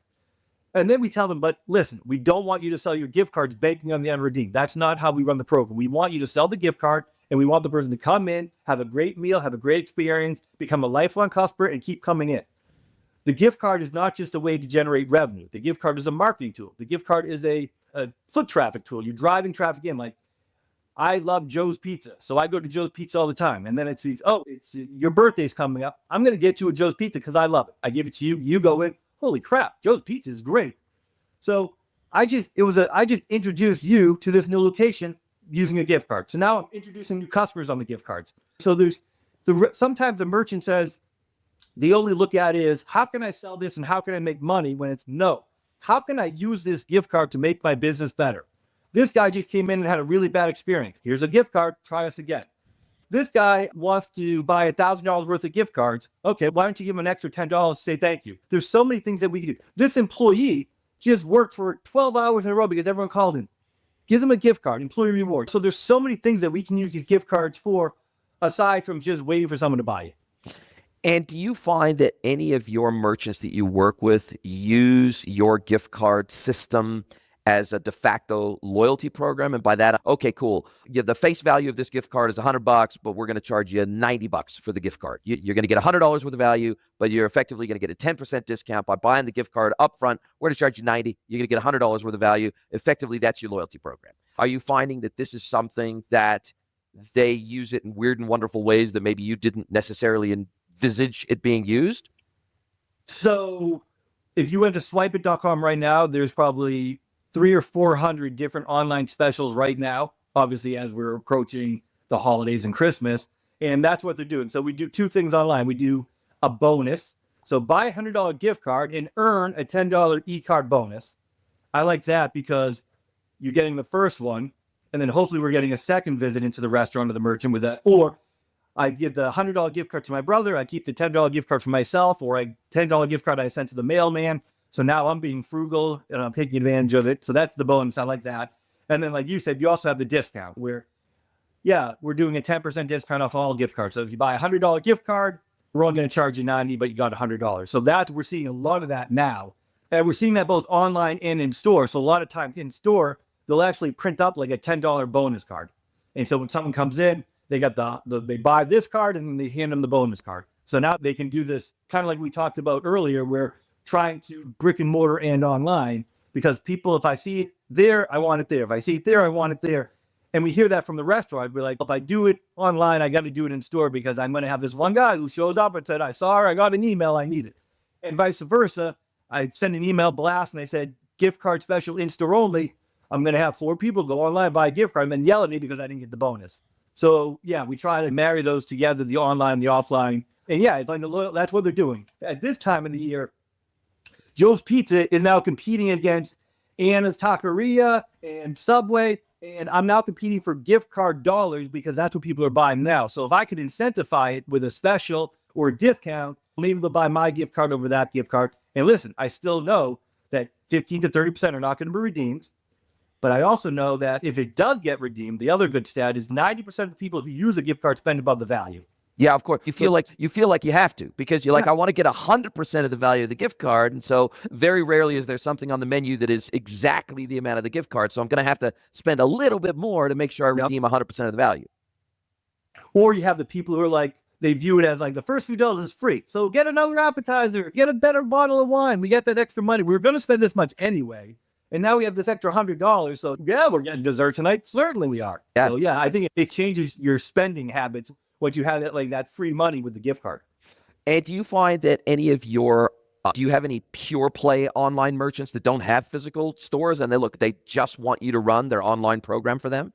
And then we tell them, but listen, we don't want you to sell your gift cards banking on the unredeemed. That's not how we run the program. We want you to sell the gift card, and we want the person to come in, have a great meal, have a great experience, become a lifelong customer, and keep coming in. The gift card is not just a way to generate revenue. The gift card is a marketing tool. The gift card is a foot traffic tool. You're driving traffic in. Like, I love Joe's Pizza, so I go to Joe's Pizza all the time. And then it's your birthday's coming up. I'm going to get you a Joe's Pizza because I love it. I give it to you. You go in. Holy crap, Joe's Pizza is great. So I just introduced you to this new location using a gift card. So now I'm introducing new customers on the gift cards. So sometimes the merchant says, they only look at it is, how can I sell this and how can I make money? When it's no, how can I use this gift card to make my business better? This guy just came in and had a really bad experience. Here's a gift card, try us again. This guy wants to buy $1,000 worth of gift cards. Okay, why don't you give him an extra $10 to say thank you? There's so many things that we can do. This employee just worked for 12 hours in a row because everyone called in. Give them a gift card, employee reward. So there's so many things that we can use these gift cards for, aside from just waiting for someone to buy it. And do you find that any of your merchants that you work with use your gift card system as a de facto loyalty program? And by that, okay, cool. Yeah, the face value of this gift card is $100, but we're going to charge you $90 for the gift card. You're going to get $100 worth of value, but you're effectively going to get a 10% discount by buying the gift card up front. We're going to charge you $90. You're going to get $100 worth of value. Effectively, that's your loyalty program. Are you finding that this is something that they use it in weird and wonderful ways that maybe you didn't necessarily envisage it being used? So if you went to swipeit.com right now, there's probably 300 or 400 different online specials right now, obviously, as we're approaching the holidays and Christmas. And that's what they're doing. So we do two things online. We do a bonus. So buy a $100 gift card and earn a $10 e-card bonus. I like that because you're getting the first one, and then hopefully we're getting a second visit into the restaurant or the merchant with that. Or I give the $100 gift card to my brother. I keep the $10 gift card for myself, or a $10 gift card I sent to the mailman. So now I'm being frugal and I'm taking advantage of it. So that's the bonus. I like that. And then, like you said, you also have the discount where yeah, we're doing a 10% discount off all gift cards. So if you buy a $100 gift card, we're only going to charge you 90, but you got $100. So we're seeing a lot of that now. And we're seeing that both online and in store. So a lot of times in store, they'll actually print up like a $10 bonus card. And so when someone comes in, they got they buy this card and then they hand them the bonus card. So now they can do this kind of like we talked about earlier, where trying to brick and mortar and online, because people, if I see it there, I want it there. If I see it there, I want it there. And we hear that from the restaurant. We're like, if I do it online, I got to do it in store, because I'm going to have this one guy who shows up and said, I saw her, I got an email, I need it. And vice versa. I send an email blast and they said, gift card special in store only. I'm going to have 4 people go online, buy a gift card, and then yell at me because I didn't get the bonus. So yeah, we try to marry those together, the online and the offline. And yeah, it's like that's what they're doing. At this time of the year, Joe's Pizza is now competing against Anna's Taqueria and Subway. And I'm now competing for gift card dollars, because that's what people are buying now. So if I could incentivize it with a special or a discount, maybe they'll buy my gift card over that gift card. And listen, I still know that 15 to 30% are not going to be redeemed. But I also know that if it does get redeemed, the other good stat is 90% of the people who use a gift card spend above the value. Yeah, of course. You feel like you have to, because you're like, I want to get 100% of the value of the gift card. And so very rarely is there something on the menu that is exactly the amount of the gift card. So I'm going to have to spend a little bit more to make sure I redeem 100% of the value. Or you have the people who are like, they view it as like the first few dollars is free. So get another appetizer, get a better bottle of wine. We get that extra money. We were going to spend this much anyway. And now we have this extra $100. So yeah, we're getting dessert tonight. Certainly we are. Yeah. So yeah, I think it changes your spending habits once you have that free money with the gift card. And do you find that any of your, do you have any pure play online merchants that don't have physical stores and they just want you to run their online program for them?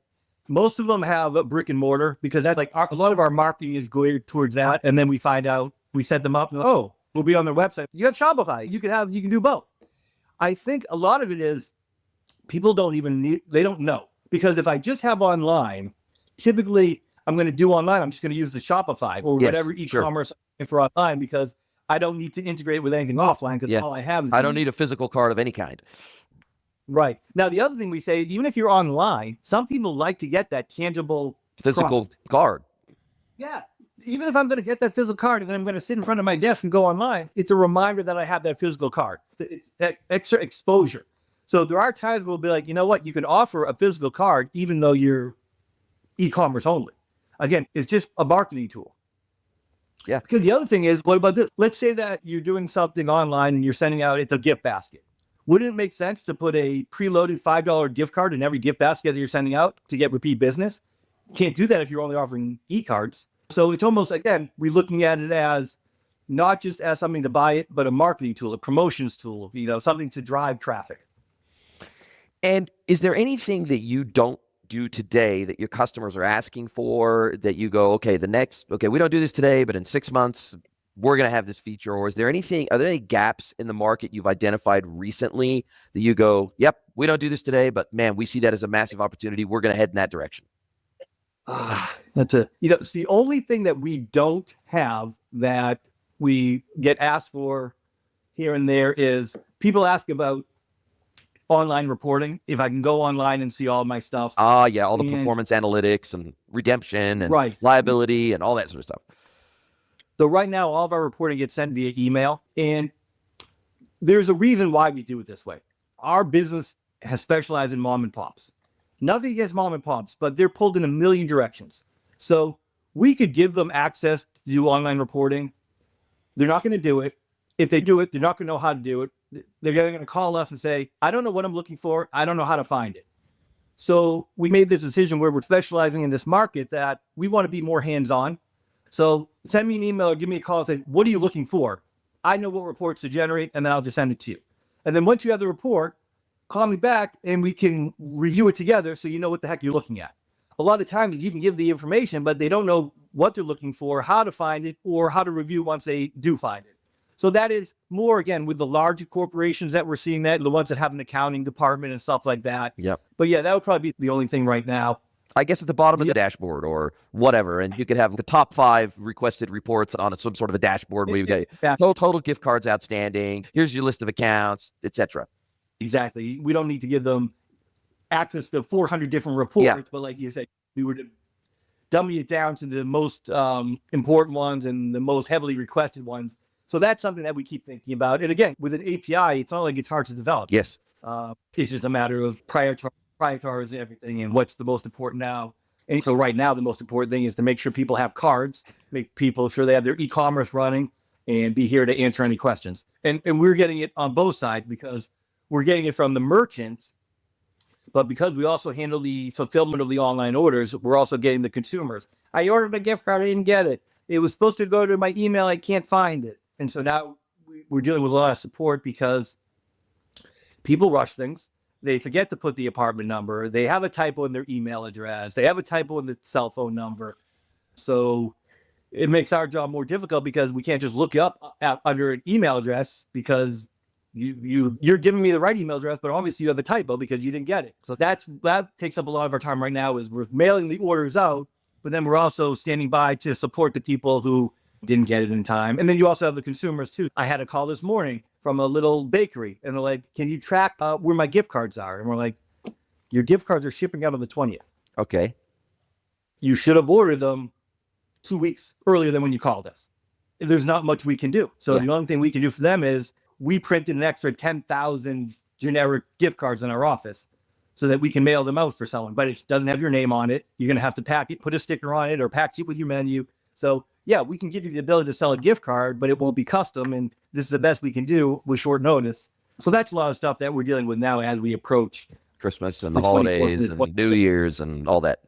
Most of them have a brick and mortar, because that's like a lot of our marketing is geared towards that. And then we find out, we set them up and we'll be on their website. You have Shopify. You can do both. I think a lot of it is people they don't know, because if I just have online, typically I'm going to do online. I'm just going to use the Shopify or whatever e-commerce for online, because I don't need to integrate with anything offline, because all I have is I don't need a physical card of any kind. Right. Now, the other thing we say, even if you're online, some people like to get that tangible physical card. Yeah. Even if I'm going to get that physical card and then I'm going to sit in front of my desk and go online, it's a reminder that I have that physical card. It's that extra exposure. So there are times we'll be like, you know what, you can offer a physical card even though you're e-commerce only. Again, it's just a marketing tool. Yeah. Because the other thing is, what about this? Let's say that you're doing something online and you're sending out, it's a gift basket. Wouldn't it make sense to put a preloaded $5 gift card in every gift basket that you're sending out to get repeat business? Can't do that if you're only offering e-cards. So it's almost, again, we're looking at it as not just as something to buy it, but a marketing tool, a promotions tool, something to drive traffic. And is there anything that you don't do today that your customers are asking for that you go, okay, we don't do this today, but in 6 months, we're going to have this feature? Or are there any gaps in the market you've identified recently that you go, yep, we don't do this today, but man, we see that as a massive opportunity. We're going to head in that direction. It's the only thing that we don't have that we get asked for here and there is people ask about online reporting. If I can go online and see all my stuff. All the performance analytics and redemption and liability and all that sort of stuff. So right now, all of our reporting gets sent via email, and there's a reason why we do it this way. Our business has specialized in mom and pops. Nothing against mom and pops, but they're pulled in a million directions. So we could give them access to do online reporting. They're not going to do it. If they do it, they're not going to know how to do it. They're going to call us and say, I don't know what I'm looking for. I don't know how to find it. So we made the decision where we're specializing in this market that we want to be more hands-on. So send me an email or give me a call and say, what are you looking for? I know what reports to generate, and then I'll just send it to you. And then once you have the report, call me back and we can review it together so you know what the heck you're looking at. A lot of times you can give the information, but they don't know what they're looking for, how to find it, or how to review once they do find it. So that is more, again, with the larger corporations that we're seeing that, the ones that have an accounting department and stuff like that. Yep. But yeah, that would probably be the only thing right now. I guess at the bottom of the dashboard or whatever, and you could have the top 5 requested reports on some sort of a dashboard where you've got total gift cards outstanding, here's your list of accounts, etc. Exactly. We don't need to give them access to 400 different reports, but like you said, we were to dummy it down to the most important ones and the most heavily requested ones. So that's something that we keep thinking about. And again, with an API, it's not like it's hard to develop. Yes. It's just a matter of prioritizing everything and what's the most important now. And so right now, the most important thing is to make sure people have cards, make people sure they have their e-commerce running, and be here to answer any questions. And we're getting it on both sides because we're getting it from the merchants, but because we also handle the fulfillment of the online orders, we're also getting the consumers. I ordered a gift card, I didn't get it. It was supposed to go to my email, I can't find it. And so now we're dealing with a lot of support because people rush things. They forget to put the apartment number. They have a typo in their email address. They have a typo in the cell phone number. So it makes our job more difficult because we can't just look you up under an email address because you're giving me the right email address, but obviously you have a typo because you didn't get it. So that takes up a lot of our time right now is we're mailing the orders out, but then we're also standing by to support the people who didn't get it in time. And then you also have the consumers too. I had a call this morning from a little bakery and they're like, can you track where my gift cards are? And we're like, your gift cards are shipping out on the 20th. Okay. You should have ordered them 2 weeks earlier than when you called us. There's not much we can do. So the only thing we can do for them is we printed an extra 10,000 generic gift cards in our office so that we can mail them out for someone, but it doesn't have your name on it. You're going to have to pack it, put a sticker on it or package it with your menu. So yeah, we can give you the ability to sell a gift card, but it won't be custom. And this is the best we can do with short notice. So that's a lot of stuff that we're dealing with now as we approach Christmas and the holidays and New Year's and all that.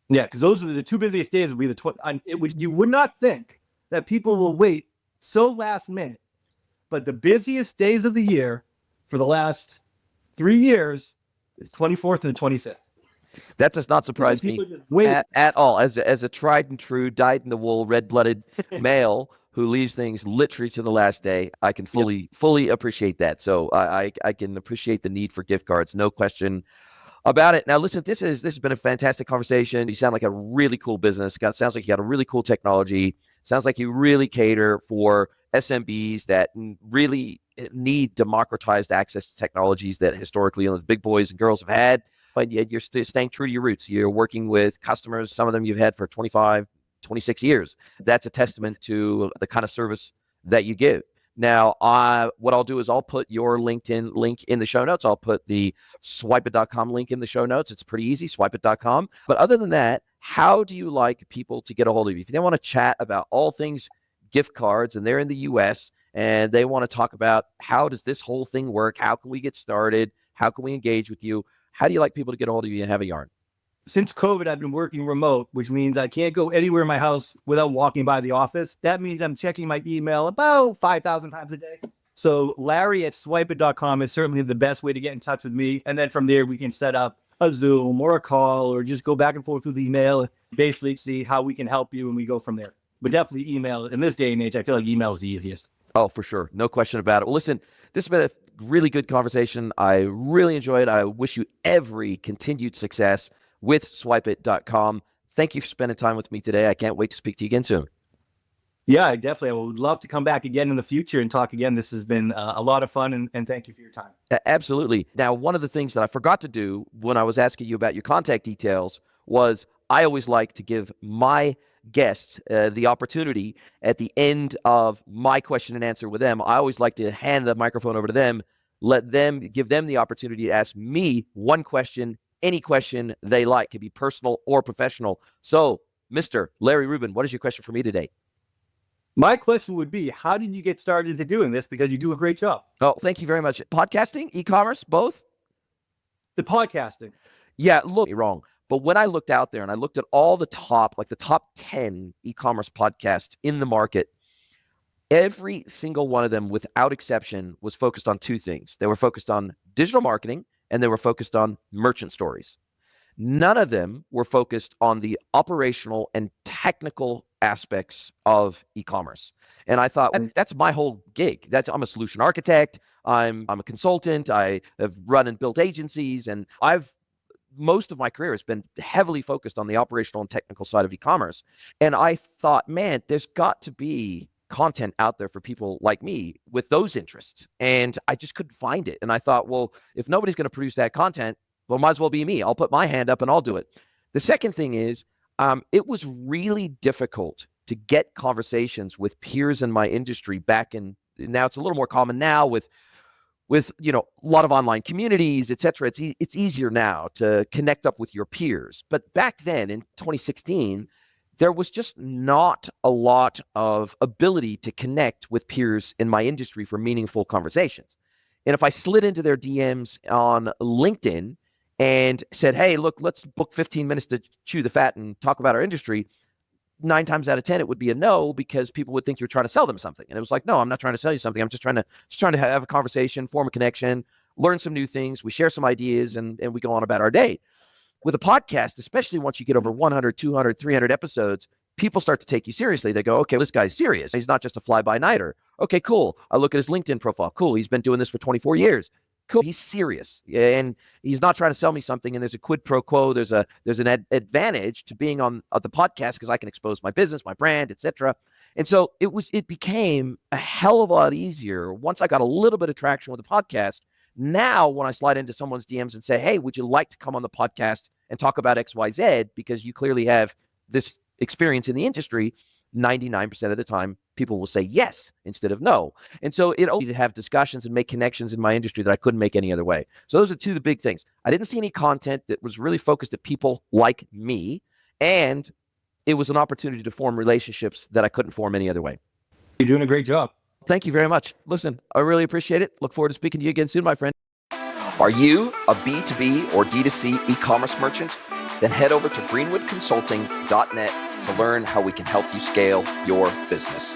Yeah, because those are the two busiest days will be which you would not think that people will wait so last minute. But the busiest days of the year for the last 3 years is 24th and the 25th. That does not surprise me at all. As a tried and true, dyed-in-the-wool, red-blooded male who leaves things literally to the last day, I can fully appreciate that. So I can appreciate the need for gift cards, no question about it. Now, listen, this has been a fantastic conversation. You sound like a really cool business. Sounds like you got a really cool technology. Sounds like you really cater for SMBs that really need democratized access to technologies that historically the big boys and girls have had, but yet you're still staying true to your roots. You're working with customers, some of them you've had for 25, 26 years. That's a testament to the kind of service that you give. Now, what I'll do is I'll put your LinkedIn link in the show notes. I'll put the swipeit.com link in the show notes. It's pretty easy, swipeit.com. But other than that, how do you like people to get a hold of you? If they want to chat about all things gift cards and they're in the US and they want to talk about how does this whole thing work? How can we get started? How can we engage with you? How do you like people to get a hold of you and have a yarn? Since COVID, I've been working remote, which means I can't go anywhere in my house without walking by the office. That means I'm checking my email about 5,000 times a day. So Larry at swipeit.com is certainly the best way to get in touch with me. And then from there, we can set up a Zoom or a call or just go back and forth with email and basically see how we can help you and we go from there. But definitely email. In this day and age, I feel like email is the easiest. Oh, for sure. No question about it. Well, listen, this has been a really good conversation. I really enjoyed it. I wish you every continued success with swipeit.com. Thank you for spending time with me today. I can't wait to speak to you again soon. Yeah, definitely. I would love to come back again in the future and talk again. This has been a lot of fun, and thank you for your time. Absolutely. Now, one of the things that I forgot to do when I was asking you about your contact details was I always like to give my guests the opportunity at the end of my question and answer with them. I always like to hand the microphone over to them, give them the opportunity to ask me one question, any question they like. It could be personal or professional. So, Mr. Larry Rubin, what is your question for me today? My question would be, how did you get started into doing this? Because you do a great job. Oh, thank you very much. Podcasting, e-commerce, both? The podcasting. Yeah, look, you're wrong. But when I looked out there and I looked at all the top 10 e-commerce podcasts in the market, every single one of them, without exception, was focused on two things. They were focused on digital marketing and they were focused on merchant stories. None of them were focused on the operational and technical aspects of e-commerce. And I thought, that's my whole gig. I'm a solution architect. I'm a consultant. I have run and built agencies, and most of my career has been heavily focused on the operational and technical side of e-commerce. And I thought, man, there's got to be content out there for people like me with those interests. And I just couldn't find it. And I thought, well, if nobody's going to produce that content, well, might as well be me. I'll put my hand up and I'll do it. The second thing is, It was really difficult to get conversations with peers in my industry back in. Now it's a little more common now with a lot of online communities, et cetera. It's easier now to connect up with your peers. But back then in 2016, there was just not a lot of ability to connect with peers in my industry for meaningful conversations. And if I slid into their DMs on LinkedIn and said, hey, look, let's book 15 minutes to chew the fat and talk about our industry, 9 times out of 10, it would be a no, because people would think you're trying to sell them something. And it was like, no, I'm not trying to sell you something. I'm just trying to have a conversation, form a connection, learn some new things. We share some ideas, and we go on about our day. With a podcast, especially once you get over 100, 200, 300 episodes, people start to take you seriously. They go, okay, this guy's serious. He's not just a fly-by-nighter. Okay, cool. I look at his LinkedIn profile. Cool. He's been doing this for 24 years. Cool. He's serious, and he's not trying to sell me something. And there's a quid pro quo. There's an advantage to being on the podcast, because I can expose my business, my brand, etc. And so it became a hell of a lot easier once I got a little bit of traction with the podcast. Now, when I slide into someone's DMs and say, hey, would you like to come on the podcast and talk about XYZ, because you clearly have this experience in the industry, 99% of the time, people will say yes instead of no. And so it allowed me to have discussions and make connections in my industry that I couldn't make any other way. So those are two of the big things. I didn't see any content that was really focused at people like me, and it was an opportunity to form relationships that I couldn't form any other way. You're doing a great job. Thank you very much. Listen, I really appreciate it. Look forward to speaking to you again soon, my friend. Are you a B2B or D2C e-commerce merchant? Then head over to greenwoodconsulting.net to learn how we can help you scale your business.